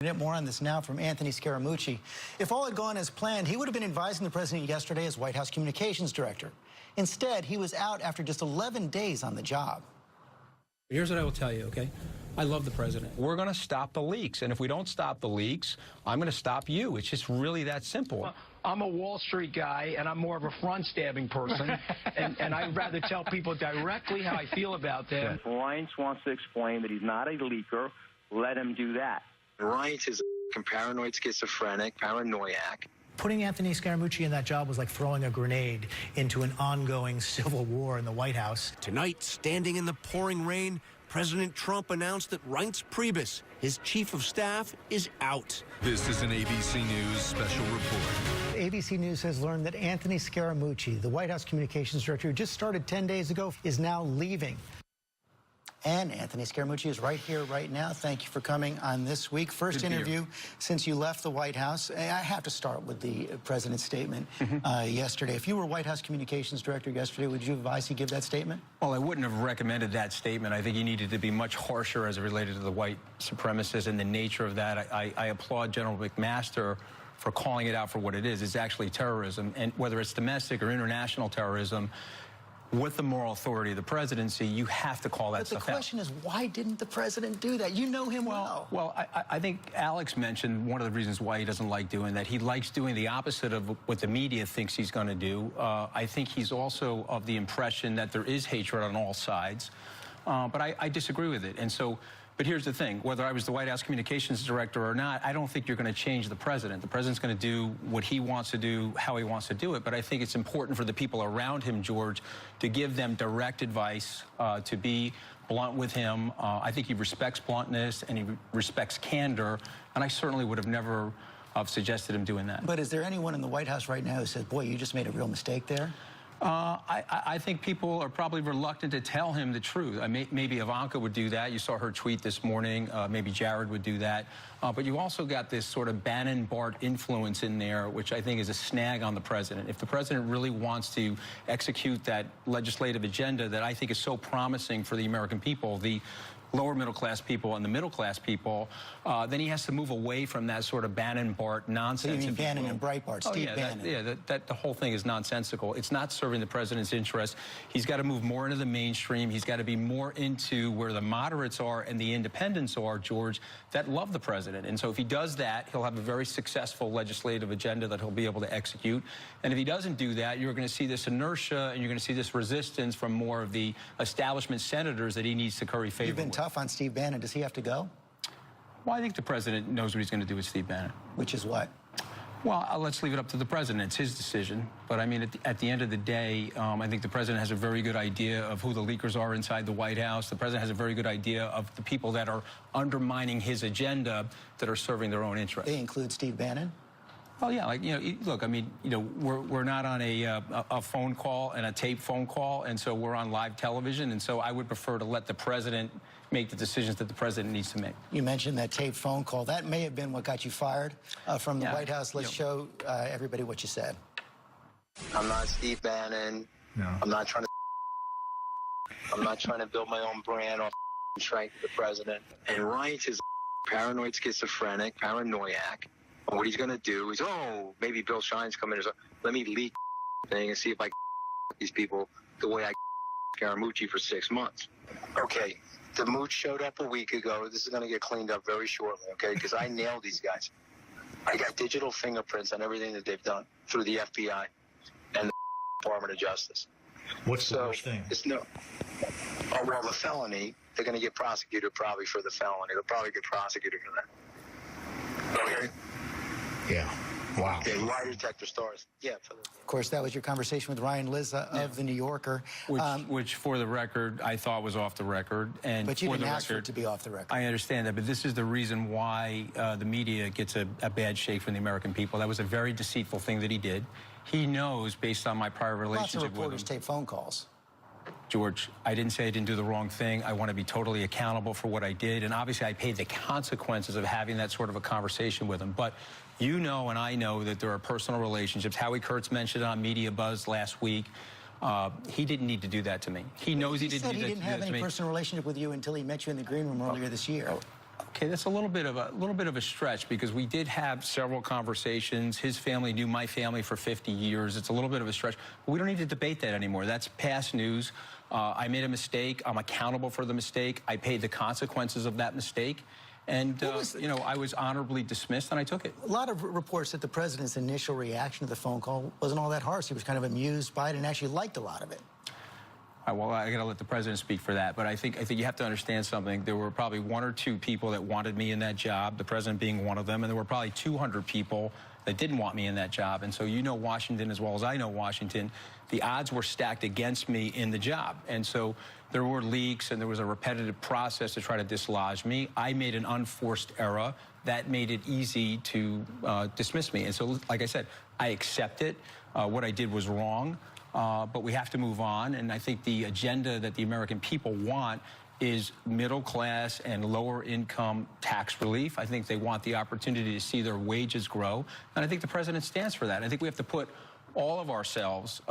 More on this now from Anthony Scaramucci. If all had gone as planned, he would have been advising the president yesterday as White House communications director. Instead, he was out after just 11 days on the job. Here's what I will tell you, okay? I love the president. We're going to stop the leaks, and if we don't stop the leaks, I'm going to stop you. It's just really that simple. Well, I'm a Wall Street guy, and I'm more of a front-stabbing person, and I'd rather tell people directly how I feel about them. If Reince wants to explain that he's not a leaker, let him do that. Reince is a paranoid schizophrenic, paranoiac. Putting Anthony Scaramucci in that job was like throwing a grenade into an ongoing civil war in the White House. Tonight, standing in the pouring rain, President Trump announced that Reince Priebus, his chief of staff, is out. This is an ABC News special report. ABC News has learned that Anthony Scaramucci, the White House communications director who just started 10 days ago, is now leaving. And Anthony Scaramucci is right here, right now. Thank you for coming on This Week. First interview since you left the White House. I have to start with the president's statement yesterday. If you were White House communications director yesterday, would you advise he give that statement? Well, I wouldn't have recommended that statement. I think he needed to be much harsher as it related to the white supremacists and the nature of that. I applaud General McMaster for calling it out for what it is. It's actually terrorism, and whether it's domestic or international terrorism, with the moral authority of the presidency, you have to call that stuff out. But the question is, why didn't the president do that? You know him well. Well, I think Alex mentioned one of the reasons why he doesn't like doing that. He likes doing the opposite of what the media thinks he's going to do. I think he's also of the impression that there is hatred on all sides. But I disagree with it. And so, but here's the thing. Whether I was the White House communications director or not, I don't think you're going to change the president. The president's going to do what he wants to do, how he wants to do it. But I think it's important for the people around him, George, to give them direct advice, to be blunt with him. I think he respects bluntness and he respects candor. And I certainly would have never suggested him doing that. But is there anyone in the White House right now who says, boy, you just made a real mistake there? I think people are probably reluctant to tell him the truth. Maybe Ivanka would do that. You saw her tweet this morning. Maybe Jared would do that. But you also got this sort of Bannon-Bart influence in there, which I think is a snag on the president. If the president really wants to execute that legislative agenda that I think is so promising for the American people, the lower middle class people and the middle class people, then he has to move away from that sort of Bannon-Bart nonsense. So you mean Bannon and Breitbart, Steve Bannon? The whole thing is nonsensical. It's not serving the president's interests. He's got to move more into the mainstream. He's got to be more into where the moderates are and the independents are, George, that love the president. And so if he does that, he'll have a very successful legislative agenda that he'll be able to execute. And if he doesn't do that, you're going to see this inertia and you're going to see this resistance from more of the establishment senators that he needs to curry favor with. You've been tough on Steve Bannon. Does he have to go? Well, I think the president knows what he's going to do with Steve Bannon. Which is what? Well, let's leave it up to the president. It's his decision. But, I mean, at the end of the day, I think the president has a very good idea of who the leakers are inside the White House. The president has a very good idea of the people that are undermining his agenda that are serving their own interests. They include Steve Bannon? Well, yeah, like, you know, look, I mean, you know, we're not on a phone call and a tape phone call, and so we're on live television, and so I would prefer to let the president make the decisions that the president needs to make. You mentioned that tape phone call. That may have been what got you fired from the White House. Let's show everybody what you said. I'm not Steve Bannon. No. I'm not trying to build my own brand off strength of the president. And Reince is paranoid schizophrenic, paranoiac. And what he's going to do is, oh, maybe Bill Shine's coming. Let me leak thing and see if I these people the way I Scaramucci for 6 months. Okay, the mooch showed up a week ago. This is going to get cleaned up very shortly, okay, because I nailed these guys. I got digital fingerprints on everything that they've done through the FBI and the Department of Justice. What's the worst thing? It's no. Oh, well, the felony, they're going to get prosecuted probably for the felony. They'll probably get prosecuted for that. Okay? Yeah. Wow. Okay, lie detector stars. Yeah. Of course, that was your conversation with Lizza of The New Yorker. Which, for the record, I thought was off the record. And but you didn't ask for it to be off the record. I understand that, but this is the reason why the media gets a bad shake from the American people. That was a very deceitful thing that he did. He knows, based on my prior relationship with him. Lots of reporters tape phone calls. George, I didn't say I didn't do the wrong thing. I want to be totally accountable for what I did. And obviously, I paid the consequences of having that sort of a conversation with him. But you know and I know that there are personal relationships. Howie Kurtz mentioned it on Media Buzz last week. He didn't need to do that to me. He knows he didn't need to do that to me. He didn't have any personal relationship with you until he met you in the green room earlier this year. Okay, that's a little bit of a stretch, because we did have several conversations. His family knew my family for 50 years. It's a little bit of a stretch. But we don't need to debate that anymore. That's past news. I made a mistake. I'm accountable for the mistake. I paid the consequences of that mistake. And, you know, I was honorably dismissed, and I took it. A lot of reports that the president's initial reaction to the phone call wasn't all that harsh. He was kind of amused by it and actually liked a lot of it. Well, I got to let the president speak for that. But I think you have to understand something. There were probably 1 or 2 people that wanted me in that job, the president being one of them, and there were probably 200 people that didn't want me in that job. And so you know Washington as well as I know Washington. The odds were stacked against me in the job. And so there were leaks, and there was a repetitive process to try to dislodge me. I made an unforced error. That made it easy to dismiss me. And so, like I said, I accept it. What I did was wrong. But we have to move on, and I think the agenda that the American people want is middle class and lower income tax relief. I think they want the opportunity to see their wages grow, and I think the president stands for that. I think we have to put all of ourselves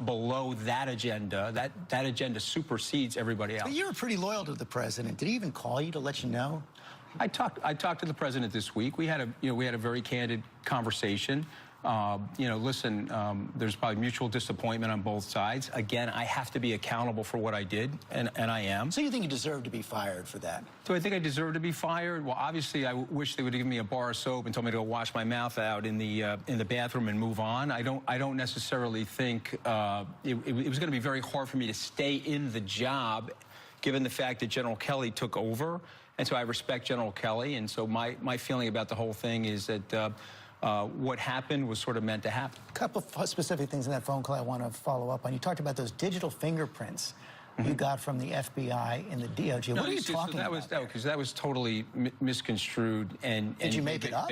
below that agenda. That agenda supersedes everybody else. But you were pretty loyal to the president. Did he even call you to let you know? I talked to the president this week. We had a very candid conversation. You know, listen, there's probably mutual disappointment on both sides. Again, I have to be accountable for what I did, and I am. So you think you deserve to be fired for that? Do I think I deserve to be fired? Well, obviously, I wish they would have given me a bar of soap and told me to go wash my mouth out in the bathroom and move on. I don't necessarily think it was going to be very hard for me to stay in the job, given the fact that General Kelly took over. And so I respect General Kelly. And so my feeling about the whole thing is that what happened was sort of meant to happen. A couple of specific things in that phone call I want to follow up on. You talked about those digital fingerprints you got from the FBI and the DOJ. What are you talking about? Because that was totally misconstrued. And did you make it up?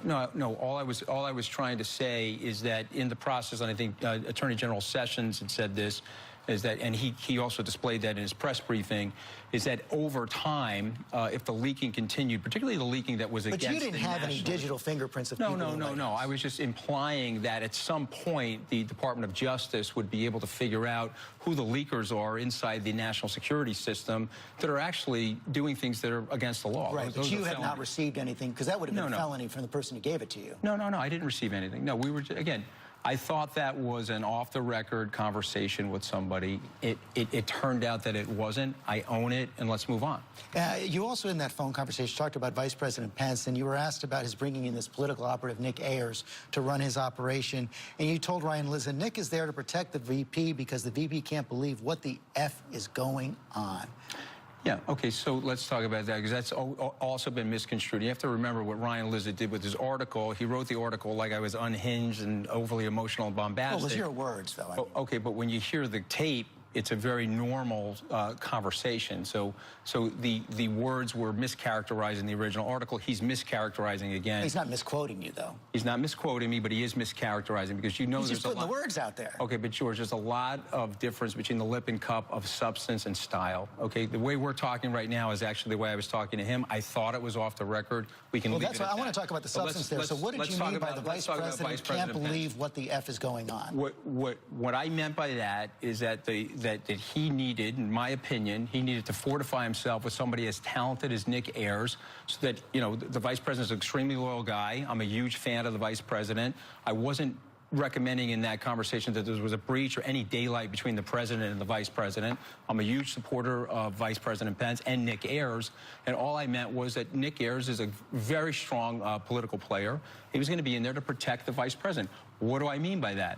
No. All I was trying to say is that in the process, and I think Attorney General Sessions had said this, is that, and he also displayed that in his press briefing, is that over time, if the leaking continued, particularly the leaking that was against the national... But you didn't have any digital fingerprints of people. No. I was just implying that at some point, the Department of Justice would be able to figure out who the leakers are inside the national security system that are actually doing things that are against the law. Right, but you have not received anything, because that would have been a felony from the person who gave it to you. No, I didn't receive anything. No, we were, again... I thought that was an off-the-record conversation with somebody. It turned out that it wasn't. I own it, and let's move on. You also, in that phone conversation, talked about Vice President Pence, and you were asked about his bringing in this political operative, Nick Ayers, to run his operation. And you told Ryan Lizza, Nick is there to protect the VP because the VP can't believe what the F is going on. Yeah, okay, so let's talk about that, because that's also been misconstrued. You have to remember what Ryan Lizza did with his article. He wrote the article like I was unhinged and overly emotional and bombastic. Well, it was your words, though. I mean. Okay, but when you hear the tape, it's a very normal conversation. So the words were mischaracterized in the original article. He's mischaracterizing again. He's not misquoting you, though. He's not misquoting me, but he is mischaracterizing, because you know He's there's just putting the words out there. Okay, but George, there's a lot of difference between the lip and cup of substance and style. Okay, the way we're talking right now is actually the way I was talking to him. I thought it was off the record. We can leave it at that. I want to talk about the substance there. So what did you mean by the Vice President can't believe what the F is going on? What I meant by that is that that he needed, in my opinion, he needed to fortify himself with somebody as talented as Nick Ayers, so that, you know, the Vice President's an extremely loyal guy. I'm a huge fan of the Vice President. I wasn't recommending in that conversation that there was a breach or any daylight between the president and the vice president. I'm a huge supporter of Vice President Pence and Nick Ayers, and all I meant was that Nick Ayers is a very strong political player. He was going to be in there to protect the vice president. What do I mean by that?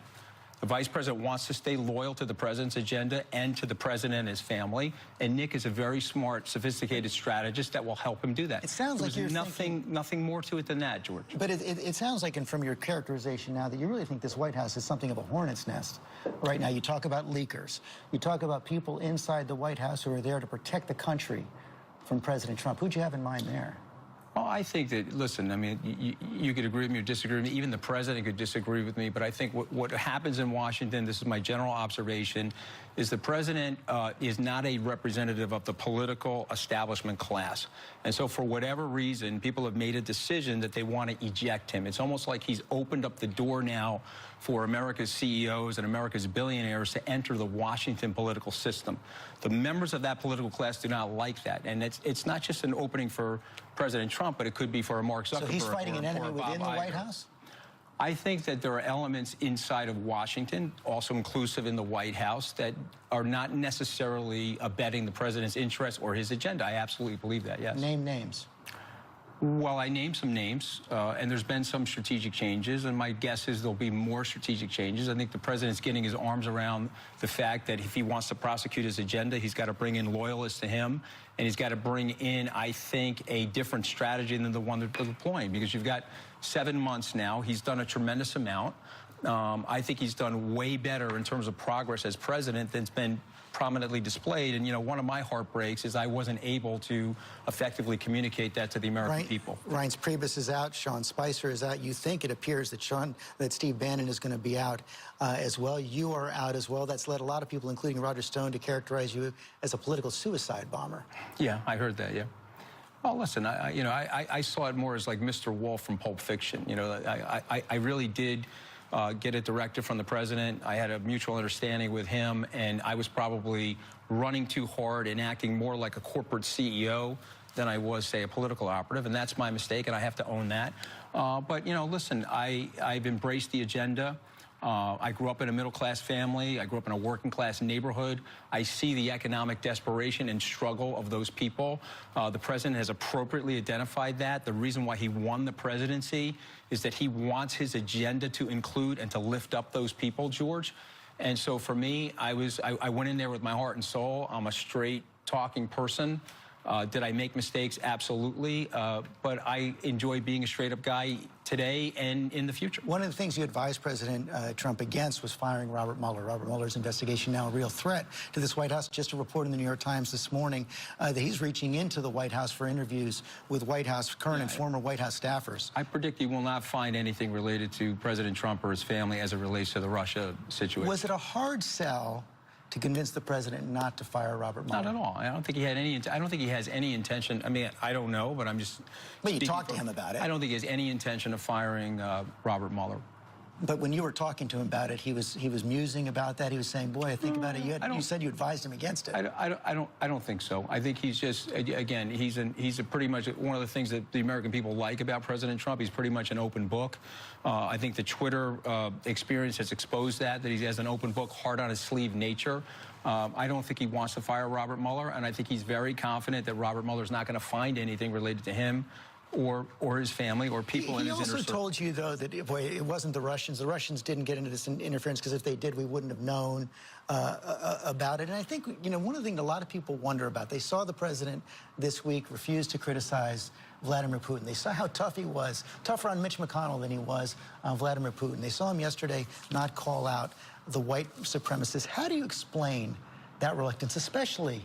The vice president wants to stay loyal to the president's agenda and to the president and his family. And Nick is a very smart, sophisticated strategist that will help him do that. It sounds like you're nothing more to it than that, George. But it sounds like, and from your characterization now, that you really think this White House is something of a hornet's nest right now. You talk about leakers. You talk about people inside the White House who are there to protect the country from President Trump. Who'd you have in mind there? Well, I think that, listen, I mean, you could agree with me or disagree with me. Even the president could disagree with me. But I think what happens in Washington, this is my general observation, is the president is not a representative of the political establishment class. And so for whatever reason, people have made a decision that they want to eject him. It's almost like he's opened up the door now for America's CEOs and America's billionaires to enter the Washington political system. The members of that political class do not like that. And it's not just an opening for President Trump, but it could be for a Mark Zuckerberg. So he's fighting an enemy within the White House? I think that there are elements inside of Washington, also inclusive in the White House, that are not necessarily abetting the president's interests or his agenda. I absolutely believe that, yes. Name names. Well, I named some names, and there's been some strategic changes, and my guess is there'll be more strategic changes. I think the president's getting his arms around the fact that if he wants to prosecute his agenda, he's got to bring in loyalists to him, and he's got to bring in, I think, a different strategy than the one they're deploying, because you've got 7 months now. He's done a tremendous amount. I think he's done way better in terms of progress as president than's been prominently displayed. And, you know, one of my heartbreaks is I wasn't able to effectively communicate that to the American people. Reince Priebus is out. Sean Spicer is out. You think it appears that Steve Bannon is going to be out as well. You are out as well. That's led a lot of people, including Roger Stone, to characterize you as a political suicide bomber. Yeah, I heard that, yeah. Well, listen, I saw it more as like Mr. Wolf from Pulp Fiction. You know, I really did get a directive from the president. I had a mutual understanding with him, and I was probably running too hard and acting more like a corporate CEO than I was, say, a political operative, and that's my mistake, and I have to own that. But, you know, listen, I've embraced the agenda. I grew up in a middle-class family. I grew up in a working-class neighborhood. I see the economic desperation and struggle of those people. The president has appropriately identified that. The reason why he won the presidency is that he wants his agenda to include and to lift up those people, George. And so for me, I went in there with my heart and soul. I'm a straight-talking person. Did I make mistakes? Absolutely. But I enjoy being a straight-up guy today and in the future. One of the things you advised President Trump against was firing Robert Mueller. Robert Mueller's investigation now a real threat to this White House. Just a report in the New York Times this morning that he's reaching into the White House for interviews with White House, current and former White House staffers. I predict you will not find anything related to President Trump or his family as it relates to the Russia situation. Was it a hard sell to convince the president not to fire Robert Mueller? Not at all. I don't think he had any. I don't think he has any intention. I mean, I don't know, but I'm just. But you talked to him about it. I don't think he has any intention of firing Robert Mueller. But when you were talking to him about it, he was musing about that. He was saying, "Boy, I think about it." You said you advised him against it. I don't think so. I think he's just, again, he's a pretty much one of the things that the American people like about President Trump. He's pretty much an open book. I think the Twitter experience has exposed that he has an open book, hard on his sleeve nature. I don't think he wants to fire Robert Mueller, and I think he's very confident that Robert Mueller's not going to find anything related to him or his family or people in his inner circle. He also told you, though, that it wasn't the Russians. The Russians didn't get into this interference because if they did, we wouldn't have known about it. And I think, you know, one of the things a lot of people wonder about, they saw the president this week refuse to criticize Vladimir Putin. They saw how tough he was, tougher on Mitch McConnell than he was on Vladimir Putin. They saw him yesterday not call out the white supremacists. How do you explain that reluctance, especially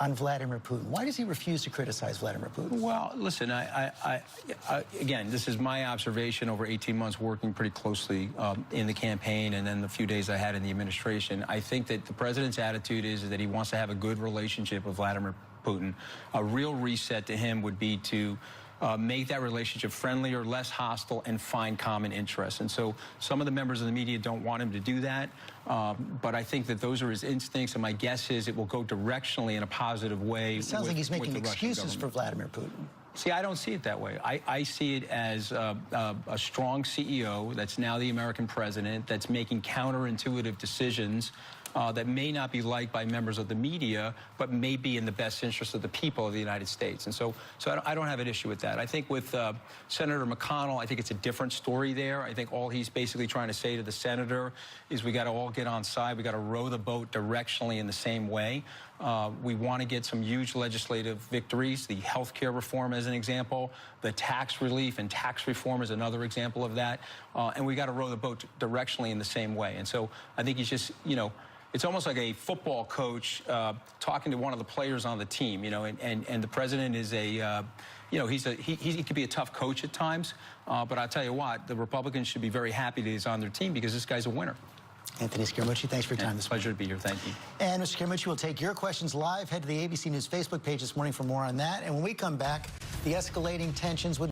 on Vladimir Putin? Why does he refuse to criticize Vladimir Putin? Well, listen, again, this is my observation over 18 months working pretty closely in the campaign and then the few days I had in the administration. I think that the president's attitude is that he wants to have a good relationship with Vladimir Putin. A real reset to him would be to make that relationship friendlier, less hostile, and find common interests. And so some of the members of the media don't want him to do that, but I think that those are his instincts, and my guess is it will go directionally in a positive way. It sounds like he's making excuses for Vladimir Putin. See, I don't see it that way. I see it as a strong CEO that's now the American president that's making counterintuitive decisions that may not be liked by members of the media, but may be in the best interest of the people of the United States. And so I don't have an issue with that. I think with Senator McConnell, I think it's a different story there. I think all he's basically trying to say to the senator is we got to all get on side. We got to row the boat directionally in the same way. We want to get some huge legislative victories. The health care reform as an example, the tax relief and tax reform is another example of that. And we got to row the boat directionally in the same way. And so I think he's just, you know, it's almost like a football coach talking to one of the players on the team, you know, and the president is a, you know, he could be a tough coach at times. But I'll tell you what, the Republicans should be very happy that he's on their team because this guy's a winner. Anthony Scaramucci, thanks for your time this morning. Pleasure to be here. Thank you. And Mr. Scaramucci, we'll take your questions live. Head to the ABC News Facebook page this morning for more on that. And when we come back, the escalating tensions with